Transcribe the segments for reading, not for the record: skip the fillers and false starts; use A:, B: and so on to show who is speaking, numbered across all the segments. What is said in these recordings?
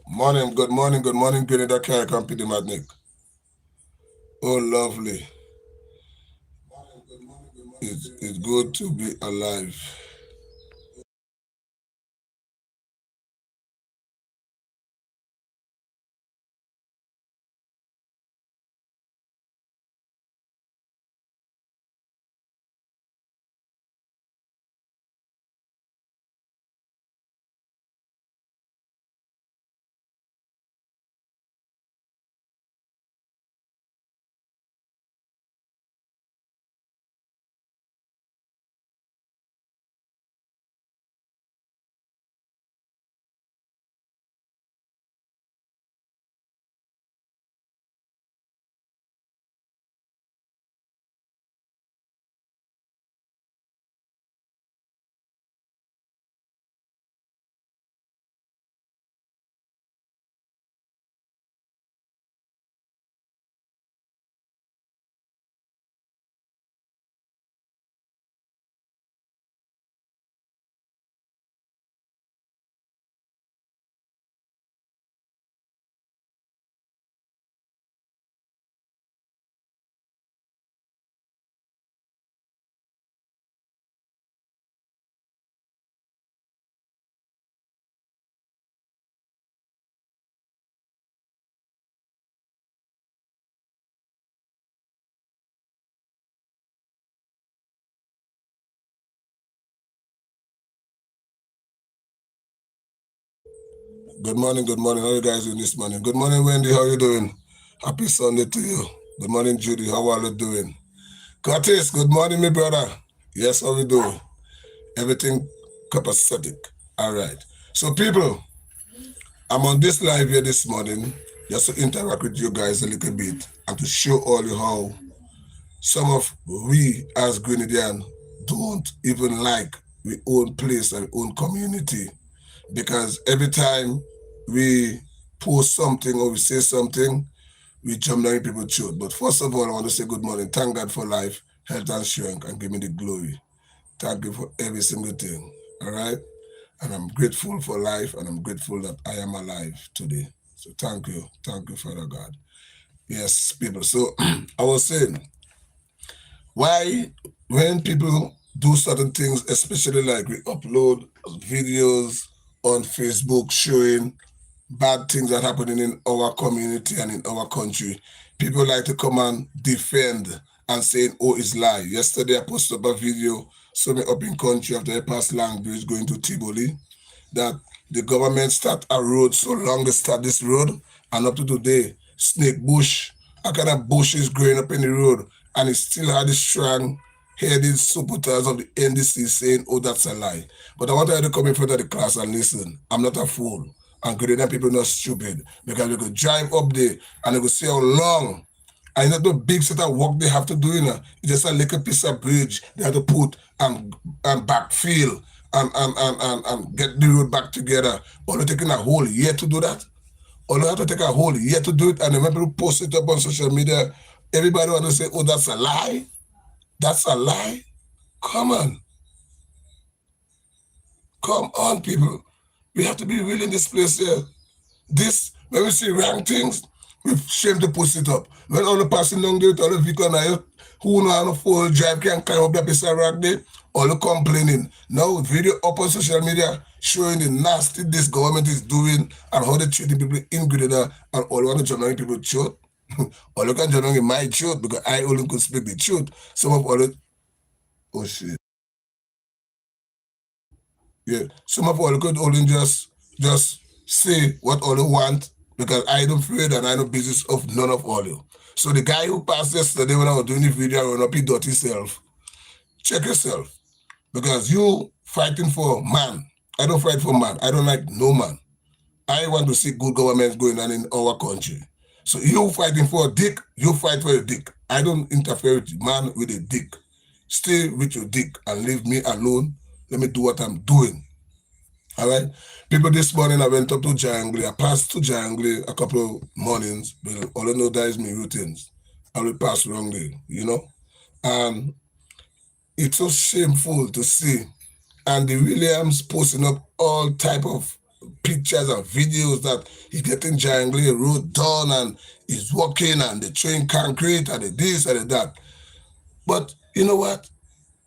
A: Good morning, Grenada Care Company, Madnik. Oh, lovely. It's good to be alive. Good morning. How are you guys doing this morning? Good morning, Wendy. How are you doing? Happy Sunday to you. Good morning, Judy. How are you doing? Curtis, good morning, my brother. Yes, how we doing? Everything copacetic. All right. So, people, I'm on this live here this morning just to interact with you guys a little bit and to show all you how some of we as Grenadian don't even like we own place and own community, because every time we post something or we say something, we jump down people's throat. But first of all, I want to say good morning. Thank God for life, health, and strength, and give me the glory. Thank you for every single thing. All right? And I'm grateful for life, and I'm grateful that I am alive today. So thank you. Thank you, Father God. Yes, people. So I was saying, why, when people do certain things, especially like we upload videos on Facebook showing bad things that happening in our community and in our country, people like to come and defend and saying, oh, it's lie. Yesterday I posted up a video, so me up in country after I passed Langbridge going to Tivoli, that the government start a road so long they start this road, and up to today, snake bush, a kind of bush is growing up in the road, and it still had the strong headed supporters of the NDC saying, oh, that's a lie. But I want you to come in front of the class and listen. I'm not a fool. And Grenadian people not stupid, because we could drive up there and they could see how long. And it's not the big set of work they have to do, you know. It's just a little piece of bridge they have to put and backfill and get the road back together. Only taking a whole year to do that. Only have to take a whole year to do it. And when people post it up on social media, everybody want to say, oh, that's a lie. That's a lie. Come on. Come on, people. We have to be real in this place here. This, when we see wrong things, we shame to post it up. When all the passing down there, all the vehicle now, who know how to full drive can climb up that piece of rock there, all the complaining. Now, video up on social media showing the nasty this government is doing and how they treating people in Grenada, and all want to join people truth. All you can join in my truth because I only could speak the truth. Some of all the, oh shit. Yeah, some of all could only just say what all you want, because I don't afraid and I know business of none of all you. So the guy who passed yesterday when I was doing the video on up his dirty self, check yourself. Because you fighting for man. I don't fight for man. I don't like no man. I want to see good governments going on in our country. So you fighting for a dick, you fight for a dick. I don't interfere with man with a dick. Stay with your dick and leave me alone. Let me do what I'm doing. All right. People, this morning I went up to Jangle. I passed to Jangle a couple of mornings, but all I know that is my routines. I will pass wrongly, you know. And it's so shameful to see Andy Williams posting up all type of pictures and videos that he's getting Jangle road done and he's walking and they train concrete and the this and the that. But you know what?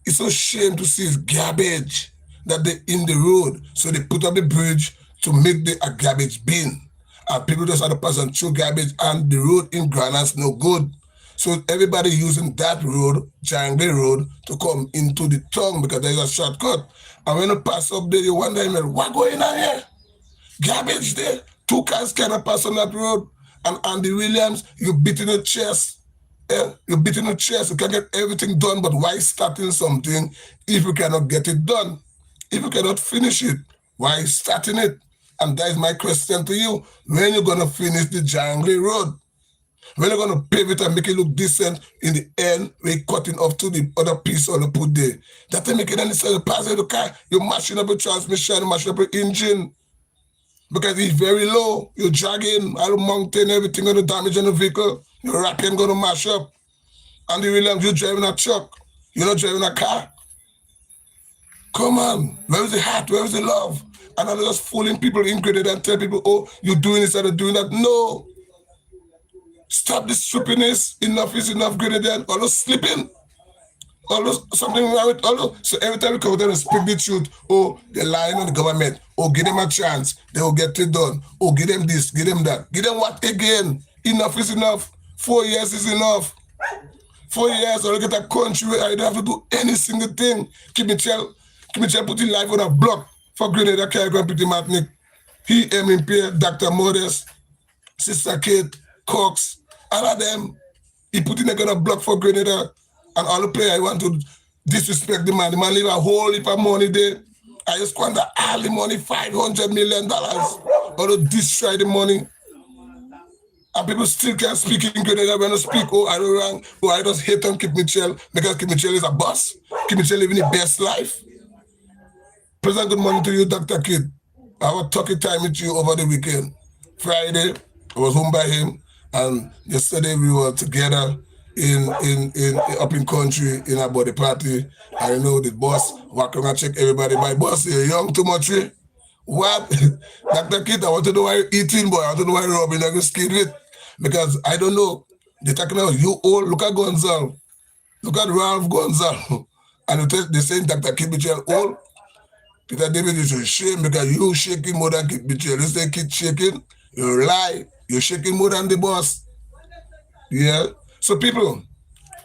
A: It's a shame to see garbage that they in the road. So they put up the bridge to make a garbage bin. And people just have to pass and throw garbage and the road in Granite's no good. So everybody using that road, Jangle Road, to come into the town because there's a shortcut. And when you pass up there, you wonder, what going on here? Garbage there. 2 cars cannot pass on that road. And Andy Williams, you beating your chest. Yeah? You're beating your chest. You can get everything done, but why starting something if you cannot get it done? If you cannot finish it, why starting it? And that is my question to you. When you're going to finish the Jangle Road? When you're going to pave it and make it look decent in the end, we're cutting off to the other piece on the put there. That doesn't make any sense. You pass the car, you're mashing up your transmission, you're mashing up your engine. Because it's very low. You're dragging all the mountain, everything going to damage on the vehicle. Your racking going to mash up. Andy Williams, you're driving a truck. You're not driving a car. Come on. Where is the heart? Where is the love? And I'm just fooling people in credit and tell people, oh, you're doing this and doing that. No. Stop this stupidness. Enough is enough, greater than all those sleeping. All those something wrong with all those. So every time we come there and speak the truth, oh, they're lying on the government. Oh, give them a chance. They will get it done. Oh, give them this, give them that. Give them what again? Enough is enough. 4 years is enough. 4 years, or look at a country where I don't have to do any single thing. Keep me tell putting life on a block for Grenada, Carrigan, Pretty Martinique. He, MP, Dr. Modest, Sister Kate, Cox, all of them. He put in a block for Grenada. And all the players, I want to disrespect the man. The man leave a whole heap of money there. I just squander all the money, $500 million. Or to destroy the money. And people still can't speak in Grenada. When I speak, oh, I don't wrong. Oh, I just hate on Kip Mitchell because Kip Mitchell is a boss. Kip Mitchell living the best life. President, good morning to you, Dr. Kid. I was talking time with you over the weekend. Friday, I was home by him. And yesterday we were together in up in country in our body party. I know the boss walk around and check everybody. My boss, you're young too much. What? Dr. Kid, I want to know why you're eating, boy. I want to know why you're rubbing like a skin with. Because I don't know. They're talking about you old. Look at Gonzalo. Look at Ralph Gonzalo. And they're saying Dr. Kid Mitchell old. Peter David is ashamed because you shaking more than Kid Mitchell. You say Kid shaking, you lie. You're shaking more than the boss. Yeah? So people,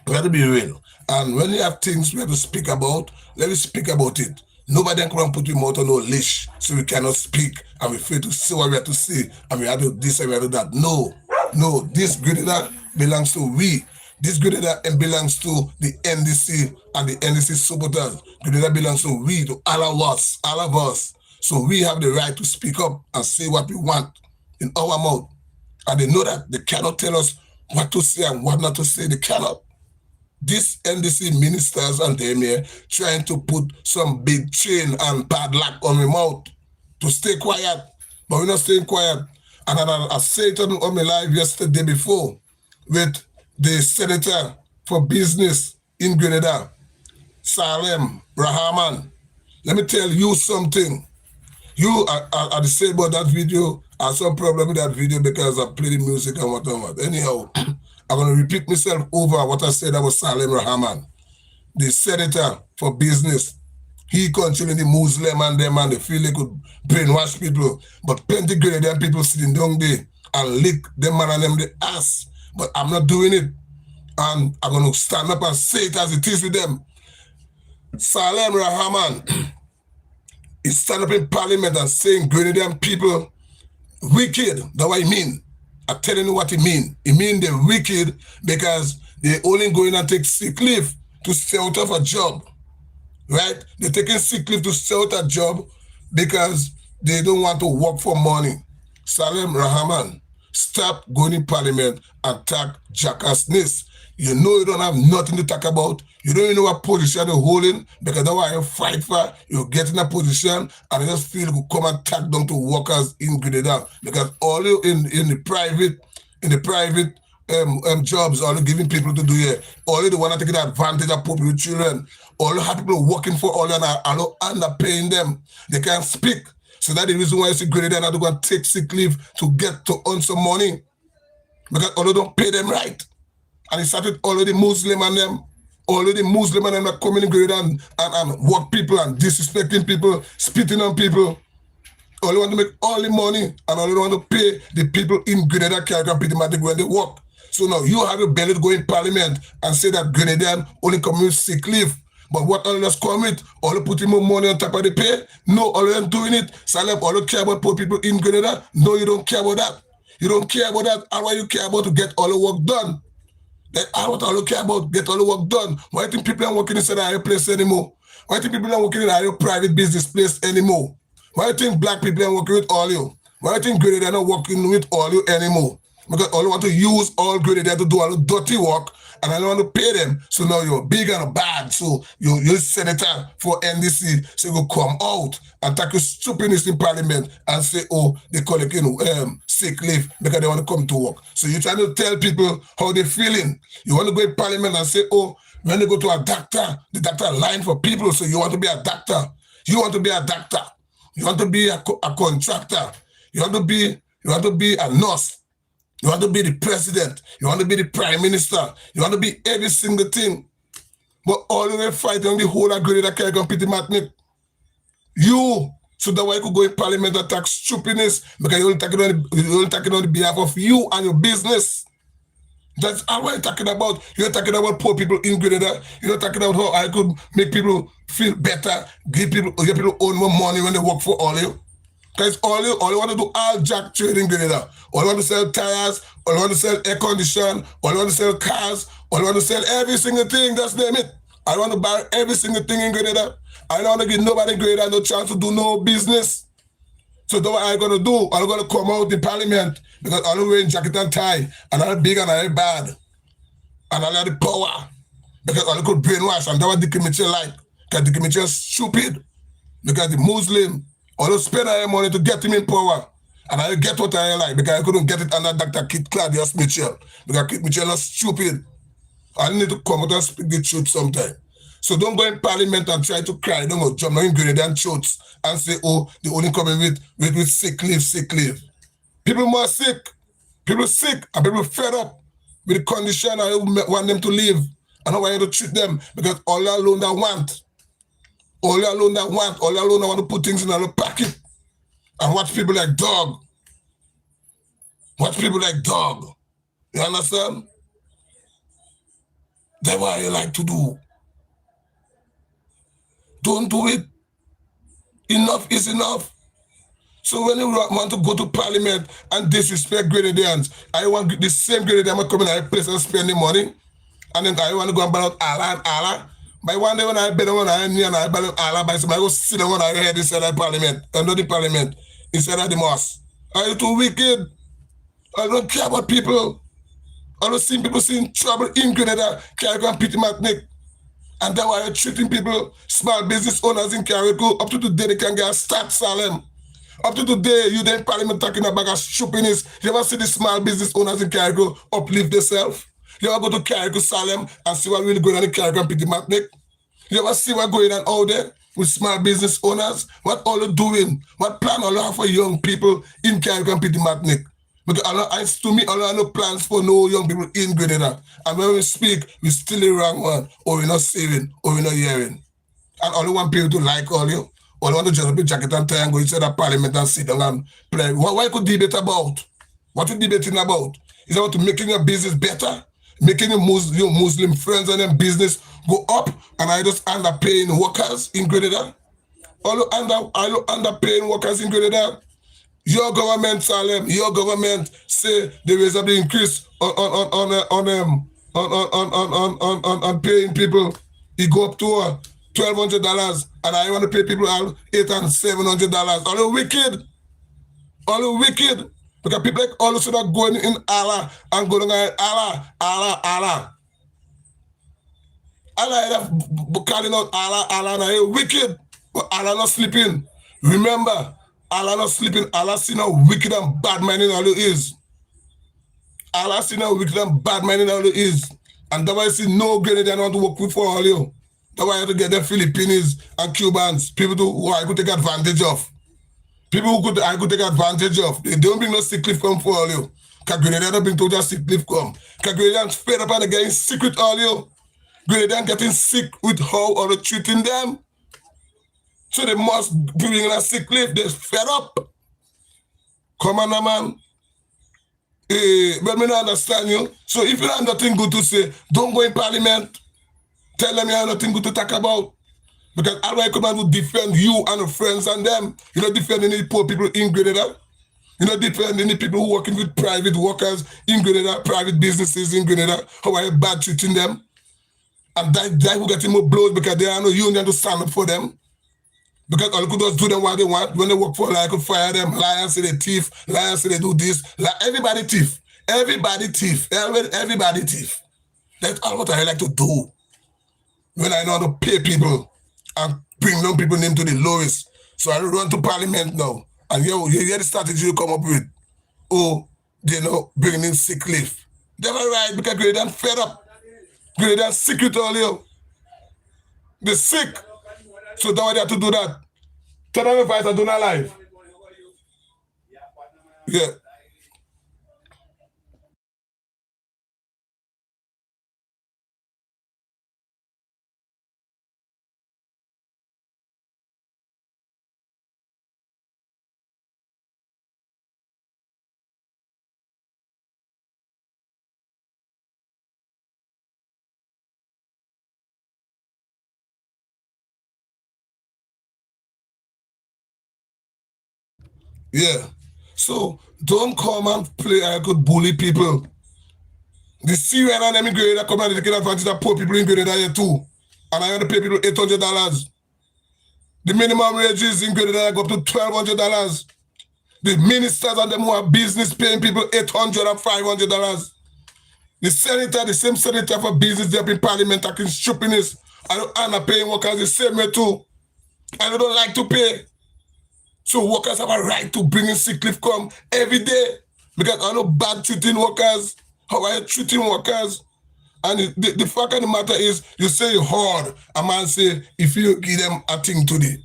A: we have to be real. And when you have things we have to speak about, let us speak about it. Nobody can come and put your mouth on no leash so we cannot speak and we fail to say what we have to say and we have to do this and we have to do that. No, this Grenada belongs to we. This Grenada belongs to the NDC and the NDC supporters. Grenada belongs to we, to all of us. So we have the right to speak up and say what we want in our mouth. And they know that they cannot tell us what to say and what not to say. They cannot. These NDC ministers and them here trying to put some big chain and padlock on my mouth to stay quiet. But we're not staying quiet. And I said it on my live yesterday before with the senator for business in Grenada, Salem Rahman. Let me tell you something. You are the same about that video. I had some problem with that video because I played the music and what. Anyhow, I'm going to repeat myself over what I said about Salem Rahman, the senator for business. He controlling the Muslim and them and they feel they could brainwash people. But plenty Grenadian people sitting down there and lick them man and them the ass. But I'm not doing it. And I'm going to stand up and say it as it is with them. Salem Rahman is standing up in parliament and saying Grenadian people wicked. That's what I mean. I'm telling you what it mean. It mean they're wicked because they only going and take sick leave to stay out of a job. Right? They're taking sick leave to stay out of a job because they don't want to work for money. Salem Rahman, stop going in parliament and talk jackassness. You know you don't have nothing to talk about. You don't even know what position you're holding because that's why you fight for. You get in a position and you just feel you could come and talk down to workers in Grenada because all you in the private jobs, all you giving people to do here, all you the one to take advantage of people with children, all you have people working for all you and are underpaying them. They can't speak. So that's the reason why you see Grenadian have to go and take sick leave to get to earn some money. Because although don't pay them right. And it started already Muslim and them that coming in Grenadian and work people and disrespecting people, spitting on people. All they want to make all the money and all they want to pay the people in Grenada can pretty much when they work. So now you have a belly to go in parliament and say that Grenadian only come with sick leave. But what all just come with? All they putting more money on top of the pay? No, all them doing it. Salem, all they care about poor people in Grenada? No, you don't care about that. You don't care about that. And why you care about to get all the work done? That I want all you care about, get all the work done. Why do you think people are working inside our place anymore? Why do you think people are working in our private business place anymore? Why do you think black people are working with all you? Why do you think Grenadian are not working with all you anymore? Because all you want to use all Grenadian to do all the dirty work and I don't want to pay them. So now you're big and bad. So you're senator for NDC. So you go come out and take your stupidness in parliament and say, oh, they call it sick leave because they want to come to work. So you're trying to tell people how they're feeling. You want to go in parliament and say, oh, when they go to a doctor, the doctor line for people. So you want to be a doctor. You want to be a doctor. You want to be a contractor. You want to be a nurse. You want to be the president. You want to be the prime minister. You want to be every single thing. But all the way fighting on the whole of Grenada can't compete with you. So that's why you could go in parliament and attack stupidness because you're only talking on the behalf of you and your business. That's all what you're talking about. You're talking about poor people in Grenada. You're not talking about how I could make people feel better, give people own more money when they work for all you. Because all you want to do all jack trade in Grenada. All you want to sell tires, all you want to sell air condition, all you want to sell cars, all you want to sell every single thing, just name it. I want to buy every single thing in Grenada. I don't want to give nobody in Grenada no chance to do no business. So that's what I'm going to do. I'm going to come out in parliament because I'm wearing jacket and tie and I'm big and I'm bad. And I have the power. Because I could brainwash and that's what Dickie Mitchell like. Because Dickie Mitchell is stupid. Because the Muslim, all spend their money to get him in power. And I get what I like because I couldn't get it under Dr. Kit Claudius Mitchell. Because Kit Mitchell is stupid. I need to come out and speak the truth sometime. So don't go in parliament and try to cry. Don't go jump in Grenadian church and say, oh, they only coming with sick leave. People more sick. People sick and people fed up with the condition I want them to live. And I want you to treat them because all alone they want. All alone I want to put things in a packet and watch people like dog. Watch people like dog. You understand? That's what I like to do. Don't do it. Enough is enough. So when you want to go to parliament and disrespect Grenadians, I want the same Grenadian to come in a place and spend the money. And then I want to go and ballot Allah and Allah. By one day when I bet on I and I ballot Allah, by somebody go sit down on our head inside the parliament, under the parliament, inside of the mosque. Are you too wicked? I don't care about people. I don't see people seeing trouble in Grenada, can't go and pity my neck. And that's why you're treating people, small business owners in Carrico, up to today they can get a start Salem. Up to today, you then parliament talking about a stupidness. You ever see the small business owners in Carrico uplift themselves? You ever go to Carrico Salem and see what really going on in Carrico and Pity Matnick? You ever see what going on out there with small business owners? What all are doing? What plan all have for young people in Carrico and Pity Matnick? Because to me, all no plans for no young people in Grenada. And when we speak, we still the wrong one, or we're not saving, or we're not hearing. And all want people to like all you. All want to just be jacket and tie and go inside the parliament and sit down and play. What could debate about? What are you debating about? Is about making your business better? Making your Muslim friends and their business go up, and I just end up paying workers in Grenada? All underpaying workers in Grenada? Your government, Salem, your government say they raise up the increase on paying people. It go up to $1,200, and I want to pay people $800 and $700. All wicked. All wicked. Because people like all of a sudden going in Allah and going Allah. Allah calling out Allah, and I wicked. But Allah not sleeping. Remember, Allah not sleeping. Allah see how wicked and bad minded all it is. Allah see how wicked and bad minded all it is. And that's why I see no Grenadian want to work with for all you. That's why I have to get the Filipinos and Cubans, people who I could take advantage of. People who I could take advantage of. They don't bring no sick leave come for all you. Grenadian don't bring total sick leave come. Grenadian fed up and getting sick with all you. Grenadian getting sick with how other treating them. So they must bring in a sick leave. They're fed up. Come on, man. But me not understand you. So if you have nothing good to say, don't go in parliament. Tell them you have nothing good to talk about. Because how do I come and to defend you and your friends and them? You don't defend any poor people in Grenada. You don't defend any people who working with private workers in Grenada, private businesses in Grenada. How are you bad treating them? And that who getting more blows because there are no union to stand up for them. Because all you could just do them what they want. When they work for I could fire them. Lions say they thief. Lions say they do this. Everybody thief. Everybody thief. Everybody thief. That's all what I like to do. When I know how to pay people and bring down people name to the lowest. So I run to parliament now. And you hear the strategy you come up with. Oh, they know bringing in sick leave. They're right because they're fed up. They're sick with all you. They're sick. So that's why they have to do that. Tell them if I do not live. Yeah. Yeah. So don't come and play I could bully people. The Syrian and immigrant that come and take advantage of poor people in Grenada here too. And I have to pay people $800. The minimum wages in Grenada go up to $1,200. The ministers and them who have business paying people $800 and $500. The senator, the same senator for business, they have in parliament taking stupidness. And are paying workers the same way too. And they don't like to pay. So workers have a right to bring in sick leave come every day. Because I know bad treating workers. How are you treating workers? And the fact of the matter is, you say you're hard. A man say, if you give them a thing today,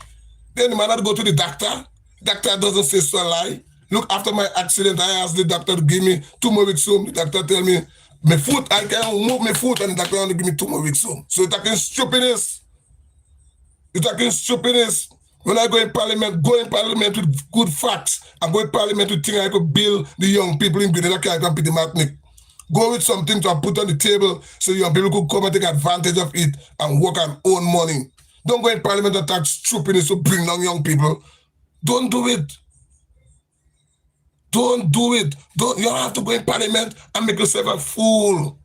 A: then the man had to go to the doctor. Doctor doesn't say so lie. Look, after my accident, I asked the doctor to give me 2 more weeks home. The doctor tell me, my foot, I can't move my foot, and the doctor only give me 2 more weeks home. So it's talking stupidness. It's talking stupidness. When I go in parliament with good facts. I go in parliament with things I could build the young people in Grenada can compete the Martinique. Go with something to put on the table so young people could come and take advantage of it and work and own money. Don't go in parliament and talk stupidness to bring down young people. Don't do it. Don't do it. You don't have to go in parliament and make yourself a fool.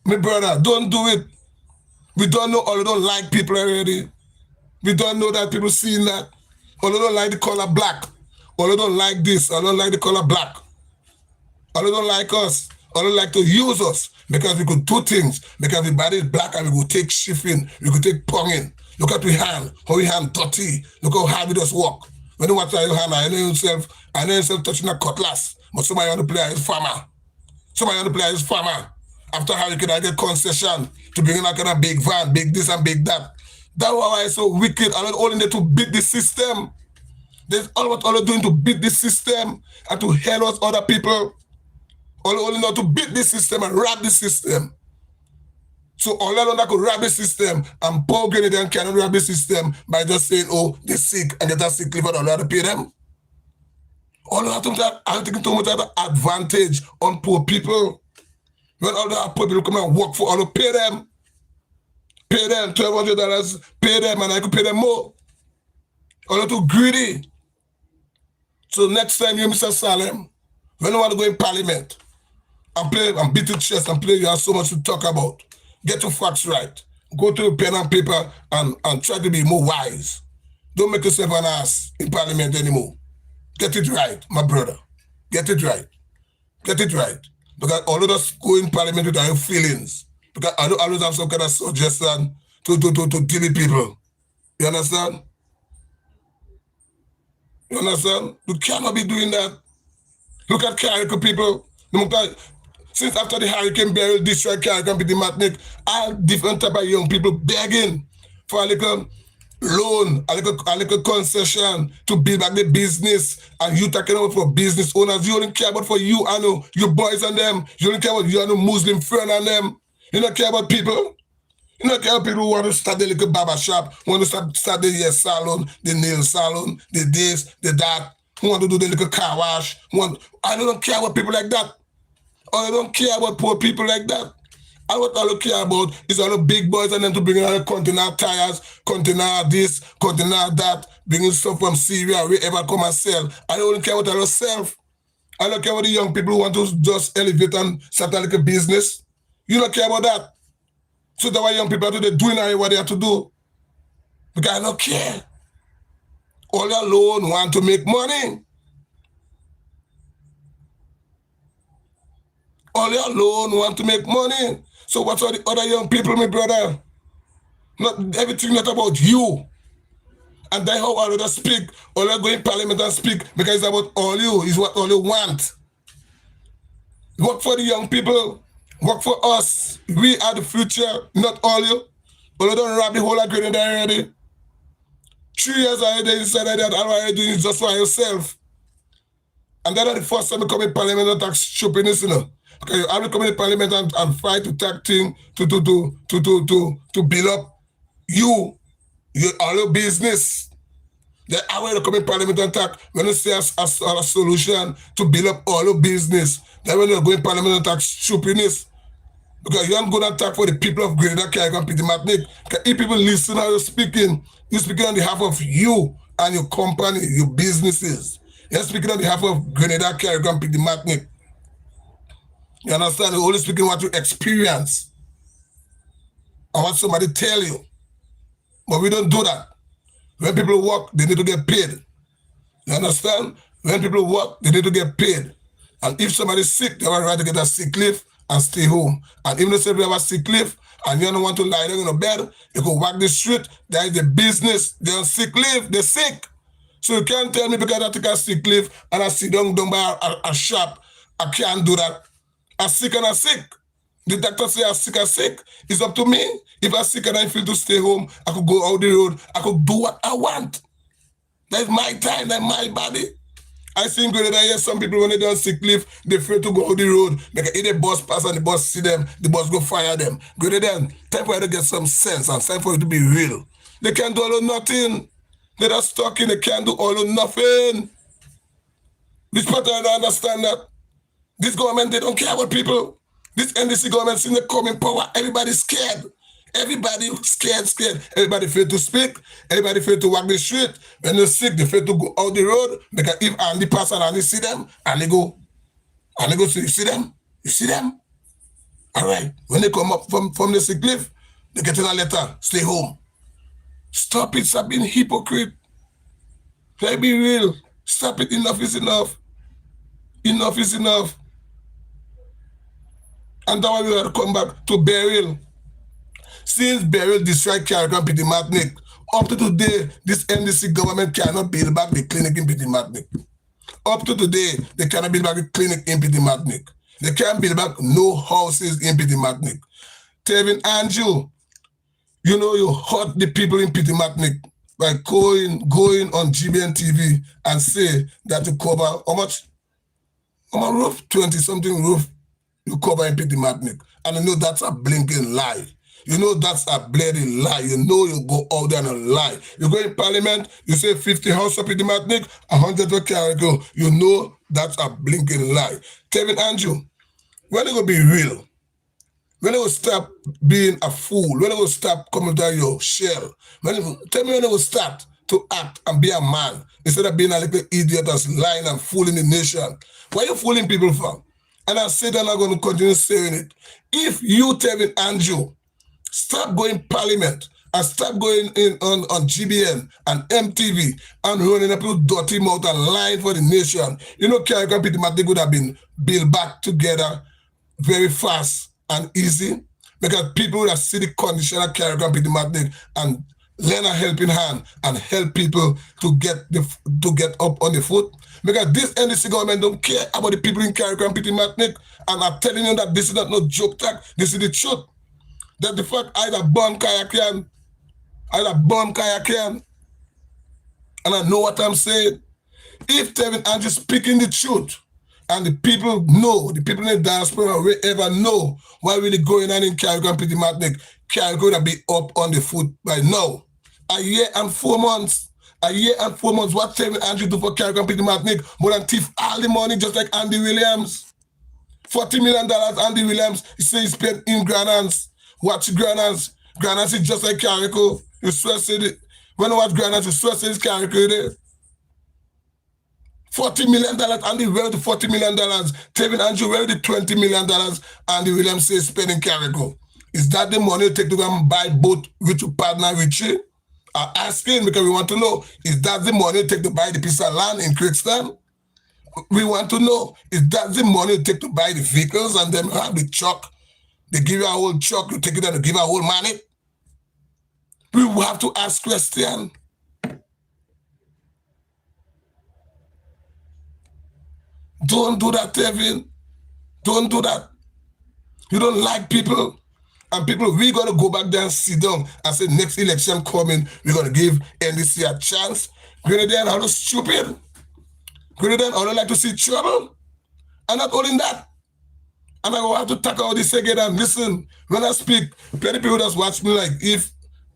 A: My brother, don't do it. We don't know, or we don't like people already. We don't know that people seeing that. Or they don't like the color black. Or they don't like this. Or they don't like the color black. Or they don't like us. Or they like to use us. Because we could do things. Because everybody is black and we could take shifting. We could take ponging. Look at we hand. How we hand dirty. Look how hard we just walk. When you watch your hand, I know yourself touching a cutlass. But somebody want to play as farmer. Somebody want to play as farmer. After hurricane, I get concession to bring in a kind of big van, big this and big that. That's why it's so wicked. And all in there to beat the system. There's all they're doing to beat the system and to hell us other people. All in order to beat the system and rob the system. So all of them could rob the system and poor Grenadian cannot rob the system by just saying, oh, they're sick and get a sick leave and all to pay them. All of that are taking too much advantage on poor people. When all the poor people come and work for all to pay them. Pay them $1,200, pay them, and I could pay them more. All too greedy. So next time you, Mr. Salem, when you want to go in parliament and play and beat the chest and play, you have so much to talk about. Get your facts right. Go to pen and paper and try to be more wise. Don't make yourself an ass in parliament anymore. Get it right, my brother. Get it right. Get it right. Because all of us go in parliament with our feelings. Because I don't always have some kind of suggestion to deal with people. You understand? You understand? You cannot be doing that. Look at Carrico people. Since after the hurricane burial destroyed Carrico and the Martinique, all different type of young people begging for a little loan, a little concession to build back the business, and you talking about for business owners. You only care about for you and your boys and them. You only care about you and your Muslim friend and them. You don't care about people. You don't care about people who want to start the little barber shop, want to start the hair salon, the nail salon, the this, the that, who want to do the little car wash. I don't care about people like that. I don't care about poor people like that. And what I don't care about is all the big boys and them to bring in all the container tires, container this, container that, bringing stuff from Syria, wherever come and sell. I don't care about all self. I don't care about the young people who want to just elevate and start a little business. You don't care about that. So that's why young people are doing what they have to do. Because I don't care. All alone want to make money. All alone want to make money. So what's all the other young people, my brother? Not everything not about you. And that's how all of us speak. All of go in parliament and speak because it's about all you. It's what all you want. Work for the young people. Work for us. We are the future, not all you. All you don't rob the whole agreement already. 3 years already inside of that, all you're doing is just for yourself. And that's the first time you come in parliament and talk stupidness, you know. Okay, I will come in parliament and fight to talk thing to build up all your business. Then I will come in parliament and talk when you see a solution to build up all your business. Then when you go in parliament and talk stupidness. Because you aren't going to talk for the people of Grenada, Carrick, Petit Martinique. Because if people listen how you're speaking on behalf of you and your company, your businesses. You're speaking on behalf of Grenada, Carrick, Petit Martinique. You understand? You're only speaking what you experience and what somebody tell you. But we don't do that. When people work, they need to get paid. You understand? When people work, they need to get paid. And if somebody's sick, they have a right to get a sick leave and stay home. And even if you have a sick leave and you don't want to lie down in a bed, you can walk the street, there is a business, they're on sick leave, they're sick. So you can't tell me because I take a sick leave and I sit down by a shop, I can't do that. I'm sick and I'm sick. The doctor say I'm sick. It's up to me. If I'm sick and I feel to stay home, I could go out the road. I could do what I want. That's my time. That's my body. I think that I hear some people when they don't sick leave, they fear to go out the road. Because if the boss pass and the boss see them, the boss go fire them. Go to them. Time for you to get some sense and time for you to be real. They can't do all or nothing. They're not stuck in. They can't do all or nothing. This part I don't understand that. This government, they don't care about people. This NDC government, since they come in power, everybody's scared. Everybody scared. Everybody fear to speak. Everybody fear to walk the street. When they're sick, they fear to go out the road. Because if Andy pass and Andy see them, and they go say, you see them? You see them? All right. When they come up from the sick leave, they get in a letter, stay home. Stop it. Stop being hypocrite. Try be real. Stop it. Enough is enough. Enough is enough. And that's why we have to come back to burial. Since burial destroyed Carrick and Petit Martinique, up to today, this NDC government cannot build back the clinic in Petit Martinique. Up to today, they cannot build back the clinic in Petit Martinique. They can't build back no houses in Petit Martinique. Tevin Andrew, you know you hurt the people in Petit Martinique by going on GBN TV and say that you cover how much? On a roof, 20-something roof, you cover in Petit Martinique. And you know that's a blinking lie. You know that's a bloody lie. You know you go out there and lie. You go in parliament, you say 50 houses up in the Martinique, 100 for Carrick. You know that's a blinking lie. Kevin Andrew, when they gonna be real? When they will stop being a fool? When they will stop coming down your shell? Tell me when they will start to act and be a man instead of being a little idiot that's lying and fooling the nation. Why are you fooling people for? And I said that I'm going to continue saying it. If you, Tevin Andrew, stop going parliament and stop going in on GBN and MTV and running up your dirty mouth and lying for the nation, you know Carrick and Petit Martinique would have been built back together very fast and easy because people that see the condition of Carrick and Petit Martinique and lend a helping hand and help people to get up on the foot. Because this NDC government don't care about the people in Carrick and Petit Martinique. And I'm telling you that this is not no joke talk. This is the truth. That the fact either born Carrickian I a bomb kayakan, and I know what I'm saying. If Tevin Andrew speaking the truth, and the people know, the people in the diaspora, wherever know what really going on in Carrick and Petit Martinique, Carrick going to be up on the foot by now. A year and 4 months. A year and 4 months. What Tevin Andrew do for Carrick and Petit Martinique? More than thief all the money, just like Andy Williams. $40 million Andy Williams, he say he spent in Granans. Watch Granans. Granans is just like Carrick. You swear said it. When I watch Granans, you swear said it's Carrick there. $40 million, Andy where the $40 million, Tevin Andrew where the $20 million, Andy Williams says spending Carrico. Is that the money you take to go and buy boat with your partner Richie? I'm asking because we want to know, is that the money you take to buy the piece of land in Crookston? We want to know, is that the money you take to buy the vehicles and then have the truck? They give you a whole truck, you take it and you give a whole money? We will have to ask questions. Don't do that, Tevin. Don't do that. You don't like people. And people, we're going to go back there and sit down and say, next election coming, we're going to give NDC a chance. Grenadian are stupid. Grenadian only like to see trouble. And not only that. And I will have to talk out this again and listen. When I speak, plenty people just watch me like if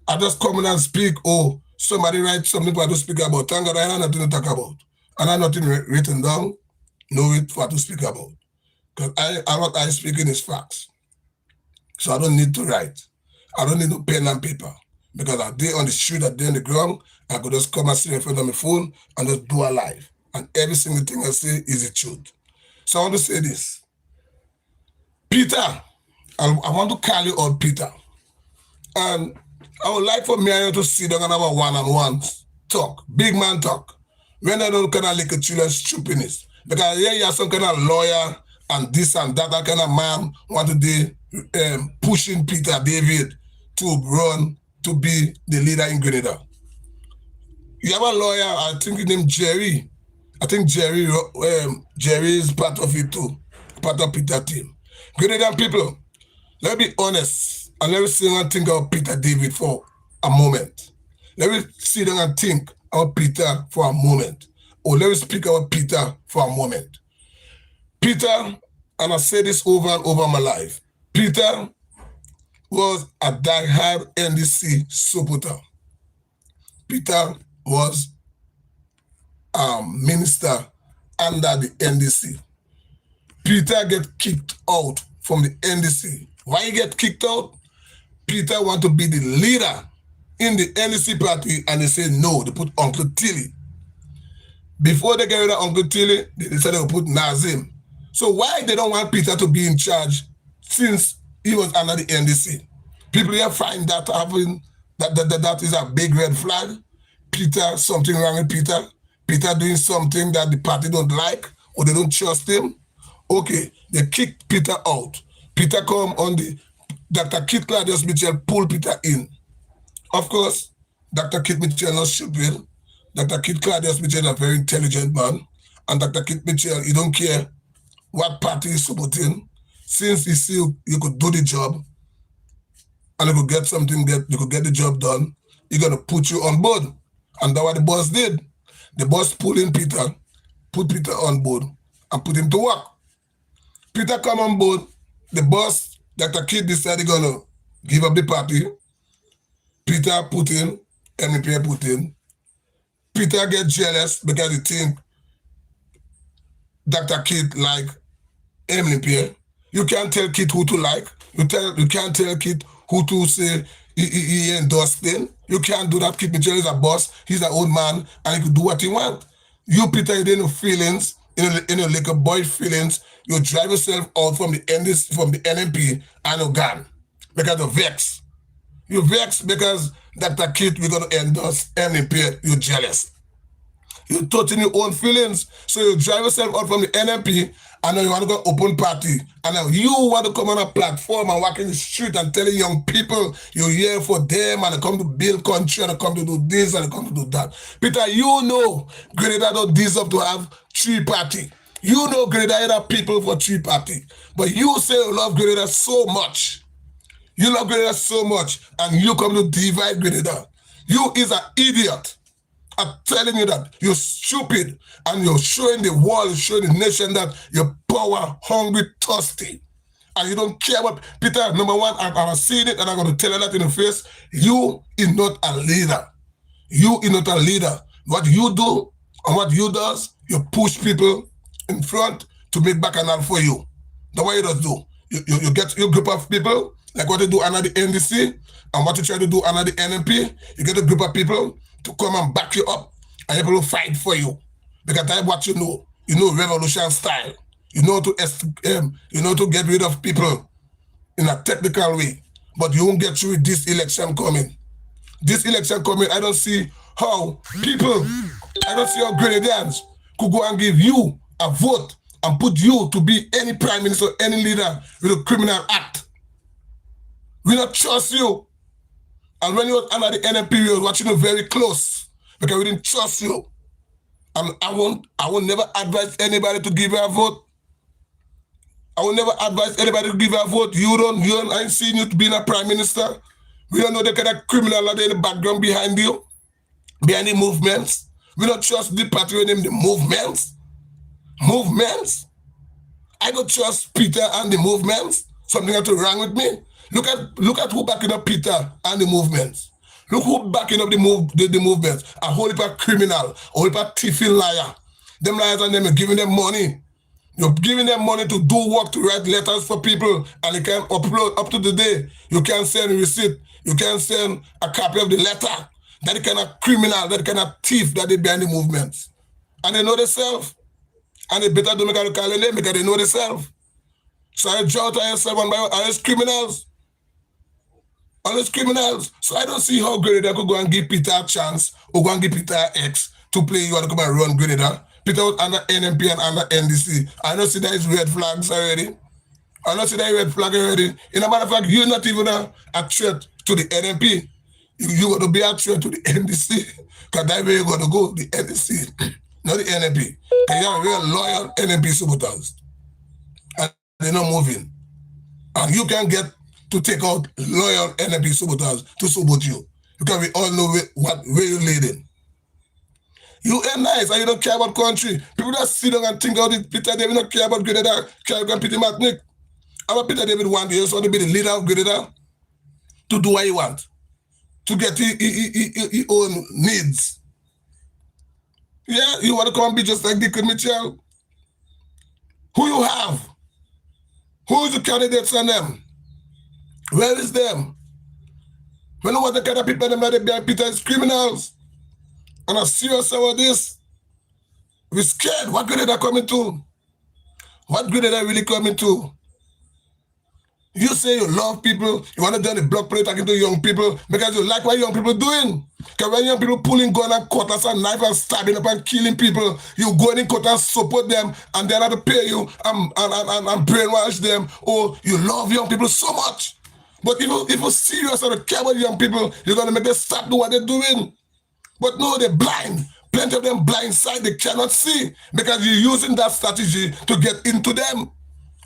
A: I just come in and speak, or somebody writes something for I to speak about. Thank God I have nothing to talk about. And I have nothing written down. Know it for to speak about. Because what I speaking is facts. So I don't need to write. I don't need no pen and paper. Because I day on the street, I day on the ground, I could just come and sit in front of my phone and just do a live. And every single thing I say is the truth. So I want to say this. Peter, I want to call you out Peter. And I would like for me and you to sit down and have a one-on-one talk. Big man talk. When I don't kind of like a children stupidness. Because here you have some kind of lawyer and this and that kind of man want to be pushing Peter David to run to be the leader in Grenada. You have a lawyer, I think his name Jerry. I think Jerry is part of it too, part of Peter team. Grenadian people, let's be honest and let me sit down and think about Peter David for a moment. Let me sit down and think about Peter for a moment. Or let me speak about Peter for a moment. Peter, and I say this over and over in my life, Peter was a die-hard NDC supporter. Peter was a minister under the NDC. Peter get kicked out from the NDC. Why he get kicked out? Peter want to be the leader in the NDC party and they say no, they put Uncle Tilly. Before they get rid of Uncle Tilly, they decided to put Nazim. So why they don't want Peter to be in charge since he was under the NDC? People here find that happen, that is a big red flag. Peter, something wrong with Peter. Peter doing something that the party don't like or they don't trust him. Okay, they kicked Peter out. Peter come on the, Dr. Kit Claudius Mitchell pull Peter in. Of course, Dr. Kit Mitchell not stupid. Dr. Kit Claudius Mitchell is a very intelligent man. And Dr. Kit Mitchell, he don't care what party he's supporting. Since he see you could do the job and you could get something, you could get the job done, he's going to put you on board. And that's what the boss did. The boss pulled in Peter, put Peter on board and put him to work. Peter come on board. The boss, Dr. Kit, decided going to give up the party. Peter put in, MEP put in. Peter get jealous because he think Dr. Kit like Emily Pierre. You can't tell Kit who to like. You can't tell Kit who to say he endorsed them. You can't do that. Kit Mitchell is a boss. He's an old man and he could do what he want. You, Peter, you didn't feelings, in a like a boy feelings. You drive yourself out from the NMP and you're gone because of vex. You vex because Dr. Kit, we're going to endorse NMP. You're jealous. You're touching your own feelings. So you drive yourself out from the NMP and now you want to go open party. And now you want to come on a platform and walk in the street and telling young people you're here for them and they come to build country and they come to do this and they come to do that. Peter, you know Grenada don't deserve to have 3 party. You know Grenada have people for 3 party. But you say you love Grenada so much. You love Grenada so much and you come to divide Grenada. You is an idiot. I'm telling you that you're stupid, and you're showing the world, showing the nation that you're power hungry, thirsty, and you don't care about Peter. Number one, I've seen it, and I'm going to tell you that in the face. You is not a leader. You is not a leader. What you do and what you does, you push people in front to make bacchanal for you. That's what you just do. You get your group of people, like what you do under the NDC and what you try to do under the NMP. You get a group of people to come and back you up, and people will fight for you. Because that's what you know. You know revolution style. You know to get rid of people in a technical way. But you won't get through this election coming. This election coming, I don't see how Grenadians could go and give you a vote and put you to be any prime minister, any leader with a criminal act. We don't trust you. And when you were under the NMP, we were watching you very close because we didn't trust you. And I will never advise anybody to give you a vote. I will never advise anybody to give you a vote. I ain't seen you being a prime minister. We don't know the kind of criminal that in the background behind you, behind the movements. We don't trust the party with them, the movements. Movements? I don't trust Peter and the movements. Something has to wrong with me. Look at who backing up Peter and the movements. Look who backing up the movements. A whole heap of criminal, a whole heap of thieving liar. Them liars and them, you're giving them money. You're giving them money to do work, to write letters for people, and they can upload up to the day. You can send a receipt. You can send a copy of the letter. That kind of criminal, that kind of thief that they behind the movements. And they know themselves. And they better do make a call name because they know themselves. So I draw to yourself one by one. Are these criminals? Are these criminals? So I don't see how Grenada could go and give Peter a chance or go and give Peter X to play you and come and run Grenada. Peter was under NMP and under NDC. I don't see that is red flags already. I don't see that red flag already. In a matter of fact, you're not even a threat to the NMP. You're going to be a threat to the NDC. Because that's where you're going to go, the NDC, not the NMP. Because you're a real loyal NMP supporters. And they're not moving. And you can get to take out loyal NMP supporters to support you. Because we all know where you're leading. You ain't nice and you don't care about country. People that sit down and think about it, Peter David don't care about Grenada, care about Peter Matnick. About Peter David one day, so to be the leader of Grenada, to do what he wants, to get his own needs. Yeah, you want to come and be just like Dick Mitchell? Who you have? Who is the candidates on them? Where is them? We know what the kind of people them that behind Peter is criminals. And I'm serious about this. We're scared. What grade are they coming to? What grade are they really coming to? You say you love people, you want to do the block play talking to young people because you like what young people doing. Because when young people pulling gun and cutlass and knife and stabbing up and killing people, you go in court and support them and they're not to pay you and brainwash them. Or you love young people so much. But if you're serious and care about young people, you're going to make them stop doing what they're doing. But no, they're blind. Plenty of them blindsided, they cannot see because you're using that strategy to get into them.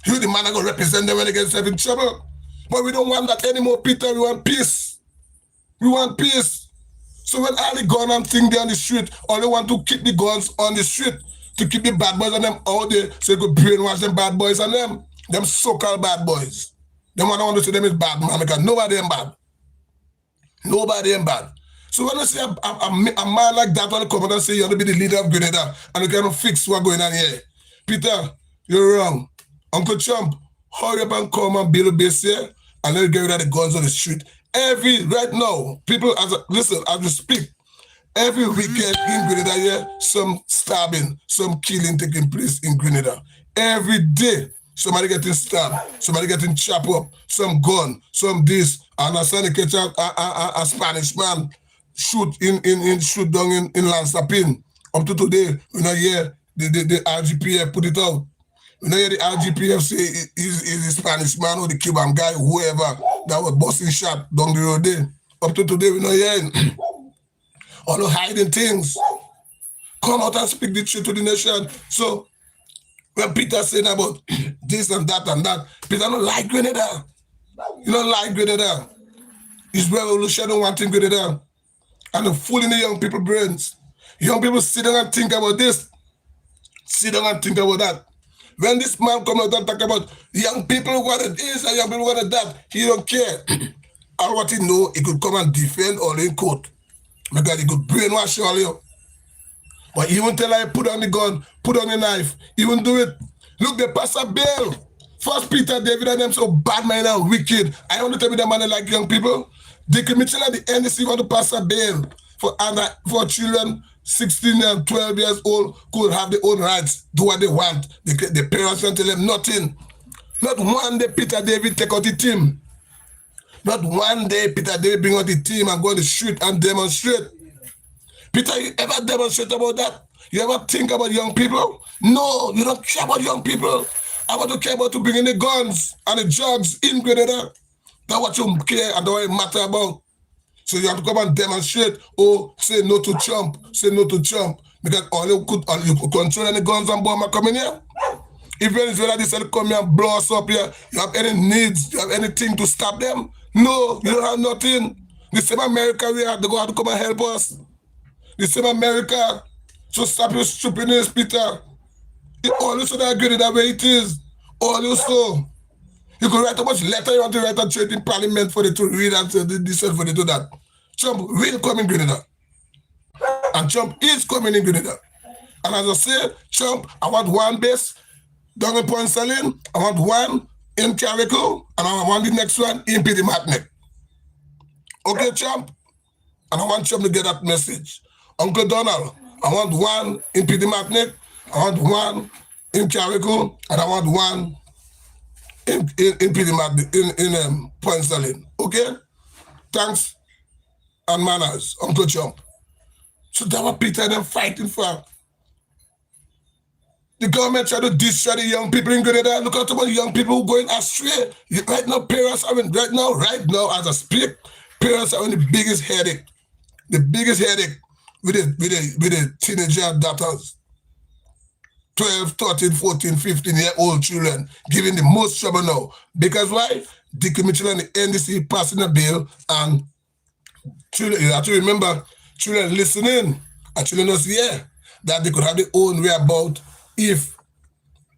A: You the man that going to represent them when they get themselves in trouble. But we don't want that anymore, Peter. We want peace. We want peace. So when all the gun and thing there on the street, all they want to keep the guns on the street, to keep the bad boys on them all day, so you could brainwash them bad boys on them so-called bad boys. Them want to say them is bad, man, because nobody them bad. Nobody them bad. So when I see a man like that want to come out and say you want to be the leader of Grenada and you cannot fix what's going on here, Peter, you're wrong. Uncle Trump, hurry up and come and build a base here and let get rid of the guns on the street. Right now, people, as we speak, every weekend in Grenada here, some stabbing, some killing taking place in Grenada. Every day, somebody getting stabbed, somebody getting chopped up, some gun, some this, and I saw catch a Spanish man shoot down in Lansapin. Up to today, we know here the RGPF put it out. We know here the RGPF say he's a Spanish man or the Cuban guy, whoever that was busting shot down the road there. Up to today, we know here all the hiding things. Come out and speak the truth to the nation. So when Peter saying about this and that, Peter don't like Grenada. You don't like Grenada. It's revolution don't want in Grenada. and fooling the young people brains. Young people sit down and think about this, sit down and think about that. When this man come out and talk about young people wanted this and young people wanted that, he don't care. All what he know, he could come and defend all in court. Because he could brainwash all you. But even tell her put on the gun, put on the knife, even do it. Look, they pass a bill. First Peter, David, and them so bad man and wicked. I want to tell me that man like young people. Dickie Mitchell at the NDC want to pass a bill for children 16 and 12 years old could have their own rights, do what they want. The parents don't tell them nothing. Not one day Peter David take out the team. Not one day Peter David bring out the team and go on the street and demonstrate. Peter, you ever demonstrate about that? You ever think about young people? No, you don't care about young people. I want to care about to bring in the guns and the drugs in Grenada. That's what you care and that's what it matter about. So you have to come and demonstrate, say no to Trump, say no to Trump. Because all you could control any guns and bomb are coming here. If Venezuela decide to come here and blow us up here, you have any needs, you have anything to stop them? No, you don't have nothing. The same America we have, they go have to come and help us. The same America. So stop your stupidness, Peter. It always so that good that way it is. Always so. You could write how much letter you want to write and trade in parliament for them to read and to this and for them to do that. Trump will come in Grenada. And Trump is coming in Grenada. And as I say, Trump, I want one base down in Point Saline, I want one in Carrico, and I want the next one in Pity Matnick. Okay, Trump? And I want Trump to get that message. Uncle Donald, I want one in Pity Matnick, I want one in Carrico, and I want one in Pity Matnick, in Point Saline. Okay? Thanks and manners, Uncle Trump. So that's what Peter and them fighting for. The government try to destroy the young people in Grenada. Look at the young people going astray. Right now, parents are right now, as I speak, parents are in the biggest headache. The biggest headache with the teenager daughters. 12, 13, 14, 15-year-old children giving the most trouble now. Because why? Dickie Mitchell and the NDC passing a bill, and children, you have to remember, children listening and children not here, that they could have their own way about if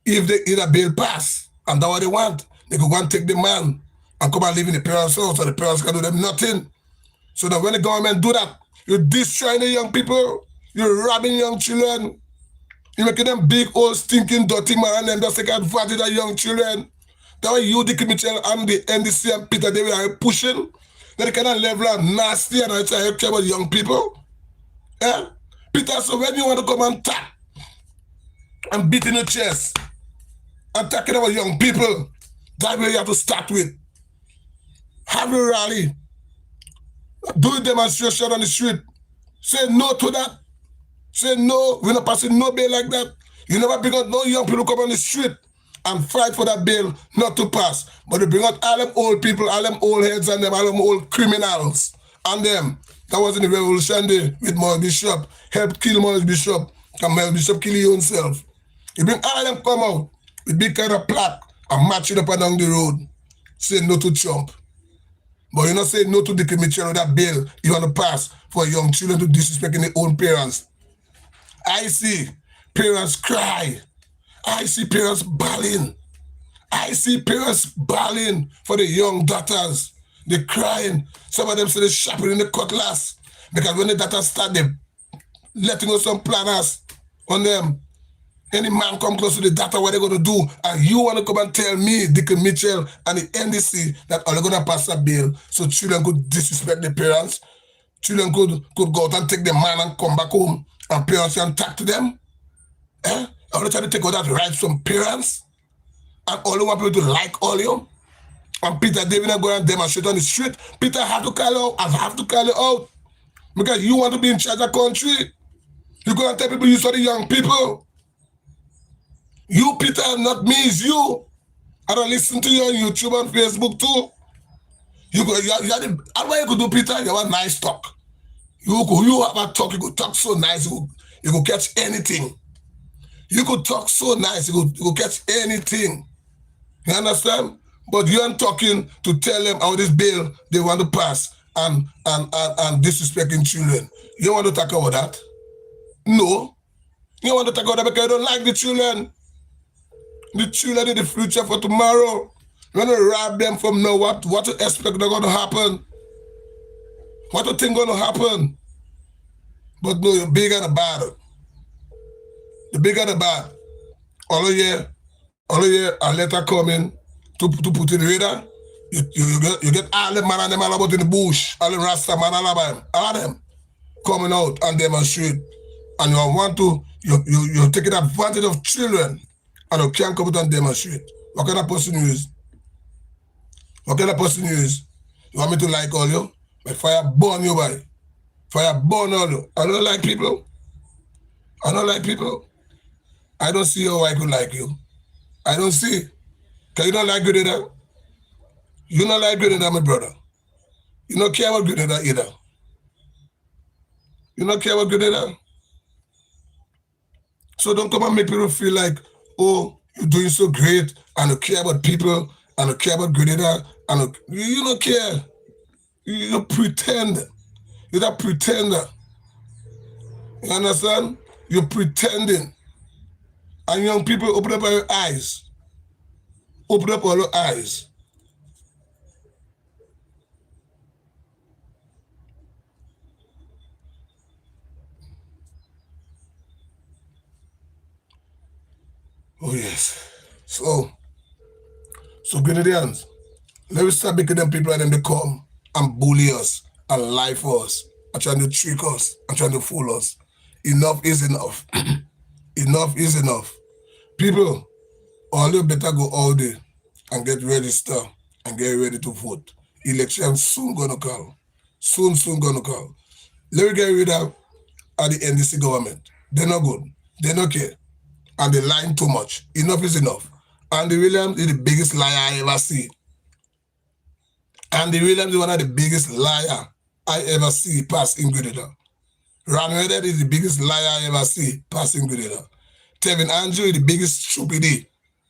A: the bill pass and that's what they want. They could go and take the man and come and live in the parents' house, so the parents can do them nothing. So that when the government do that, you're destroying the young people, you're robbing young children, you're making them big, old, stinking, dirty man, and them just take advantage of young children. That's why you, Dickie Mitchell, and the NDC and Peter David are pushing. That kind of level of nasty and I try to care about young people. Yeah? Peter, so when you want to come and tap and beat in the chest and talking about young people, that's where you have to start with. Have a rally. Do a demonstration on the street. Say no to that. Say no, we're not passing no bill like that. You never bring out no young people come on the street and fight for that bill not to pass. But they bring out all them old people, all them old heads and them, all them old criminals and them. That was in the revolution day with Maurice Bishop. Help kill Maurice Bishop. And Maurice Bishop kill his own self. You bring all of them come out with big kind of plaque and march it up and down the road. Say no to Trump. But you're not saying no to Dickie Mitchell or that bill you want to pass for young children to disrespect their own parents. I see parents cry. I see parents bawling. I see parents bawling for the young daughters. They're crying. Some of them say they're sharpening the cutlass. Because when the daughters start, they're letting out some planners on them. Any man come close to the data, what they're going to do, and you want to come and tell me, Dickie Mitchell and the NDC, that are they going to pass a bill so children could disrespect their parents? Children could go out and take the man and come back home and parents can talk to them? Eh? Are they trying to take all that rights from parents? And all you want people to like all you? And Peter David and go and demonstrate on the street. Peter have to call you out. I have to call you out. Because you want to be in charge of the country. You go and tell people you saw the young people. You, Peter, not me, it's you. I don't listen to you on YouTube and Facebook too. How you could do, Peter? You have a nice talk. You have a talk, you could talk so nice, you could catch anything. You could talk so nice, you could catch anything. You understand? But you aren't talking to tell them how this bill they want to pass. and disrespecting children. You want to talk about that? No. You want to talk about that because you don't like the children. The children are the future for tomorrow. You're going to rob them from now. What to expect they're going to happen? What do you think going to happen? But no, you're big and bad. The big and the bad. All a letter coming to put in radar. You get all the man and them all about in the bush, all the Rasta man, all of them coming out and demonstrate. And you want to, you're taking advantage of children and you can't come out and demonstrate. What kind of person you is? What kind of person you is? You want me to like all you? But fire burn you by. Fire burn all you. I don't like people. I don't like people. I don't see how I could like you. I don't see. Because you don't like Grenada. You don't like Grenada, my brother. You don't care about Grenada either. You don't care about Grenada. So don't come and make people feel like, oh, you're doing so great and you care about people and you care about Grenada and you don't care. You pretend. You're that pretender. You understand? You're pretending. And young people, open up your eyes. Open up all your eyes. Oh yes. So Grenadians, let me start making them people and them to come and bully us and lie for us and trying to trick us and trying to fool us. Enough is enough. Enough is enough. People, all you better go all day and get registered and get ready to vote. Election soon gonna come. Soon gonna come. Let me get rid of the NDC government. They're not good. They don't care. And they're lying too much. Enough is enough. Andy Williams is the biggest liar I ever see. Andy Williams is one of the biggest liar I ever see pass in Grenada. Ron Reddit is the biggest liar I ever see pass in Grenada. Tevin Andrew is the biggest stupidity,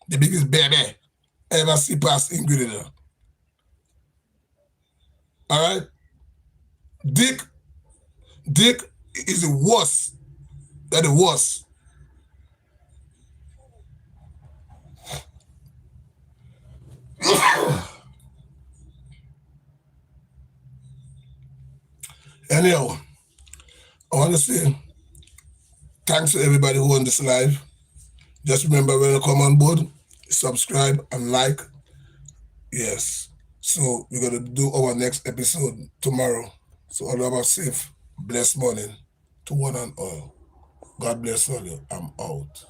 A: the biggest baby I ever see pass in Grenada. All right? Dick is the worst. They're the worst. Anyhow, I want to say thanks to everybody who on this live. Just remember when you come on board, subscribe and like. Yes. So we're going to do our next episode tomorrow. So all of us safe, blessed morning to one and all. God bless all you. I'm out.